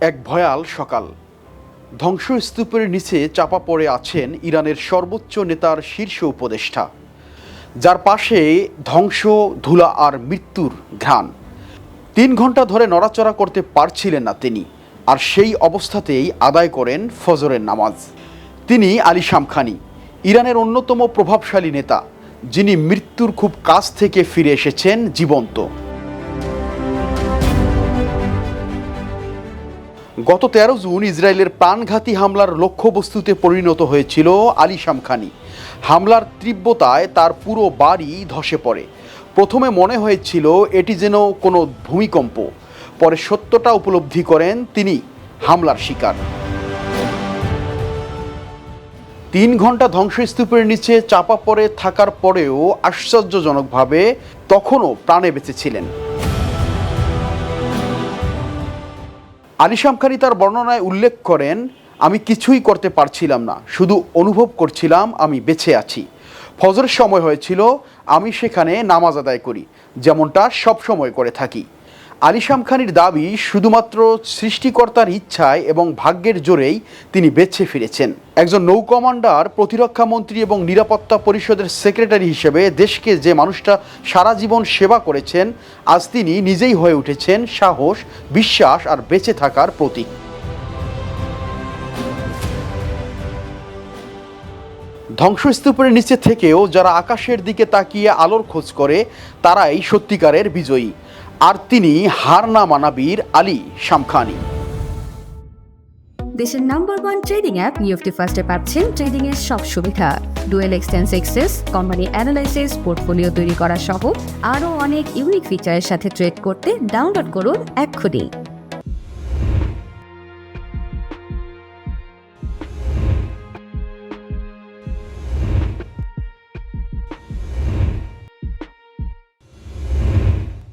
এক ভয়াল সকাল। ধ্বংসস্তূপের নিচে চাপা পড়ে আছেন ইরানের সর্বোচ্চ নেতার শীর্ষ উপদেষ্টা, যার পাশে ধ্বংস, ধুলা আর মৃত্যুর ঘ্রাণ। 3 ঘন্টা ধরে নড়াচড়া করতে পারছিলেন না তিনি, আর সেই অবস্থাতেই আদায় করেন ফজরের নামাজ। তিনি আলী শামখানি, ইরানের অন্যতম প্রভাবশালী নেতা, যিনি মৃত্যুর খুব কাছ থেকে ফিরে এসেছেন জীবন্ত। গত 13 জুন ইসরায়েলের প্রাণঘাতী হামলার লক্ষ্যবস্তুতে পরিণত হয়েছিল আলী শামখানি। হামলার তীব্রতায় তার পুরো বাড়ি ধসে পড়ে। প্রথমে মনে হয়েছিল এটি যেন কোনো ভূমিকম্প, পরে সত্যটা উপলব্ধি করেন তিনি হামলার শিকার। 3 ঘন্টা ধ্বংসস্তূপের নিচে চাপা পড়ে থাকার পরেও আশ্চর্যজনকভাবে তখনও প্রাণে বেঁচে ছিলেন। আলী শামখানি তার বর্ণনায় উল্লেখ করেন, আমি কিছুই করতে পারছিলাম না, শুধু অনুভব করছিলাম আমি বেঁচে আছি। ফজরের সময় হয়েছিল, আমি সেখানে নামাজ আদায় করি, যেমনটা সব সময় করে থাকি। আলী শামখানির দাবি, শুধুমাত্র সৃষ্টিকর্তার ইচ্ছায় এবং ভাগ্যের জোরেই তিনি বেঁচে ফিরেছেন। একজন নৌ কমান্ডার, প্রতিরক্ষা মন্ত্রী এবং নিরাপত্তা পরিষদের সেক্রেটারি হিসেবে দেশকে যে মানুষটা সারা জীবন সেবা করেছেন, আজ তিনি নিজেই হয়ে উঠেছেন সাহস, বিশ্বাস আর বেঁচে থাকার প্রতীক। ধ্বংসস্তূপের নিচে থেকেও যারা আকাশের দিকে তাকিয়ে আলোর খোঁজ করে, তারাই সত্যিকারের বিজয়ী। আর তিনি হার না মানা বীর আলী শামখানি। দেশের #1 ট্রেডিং অ্যাপ নিফটি ফার্স্টে পাচ্ছেন ট্রেডিং এর সব সুবিধা, dual এক্সটেন্স access, company analysis, portfolio তৈরি করা সহ আরও অনেক ইউনিক ফিচারের সাথে ট্রেড করতে ডাউনলোড করুন এক্ষুনি।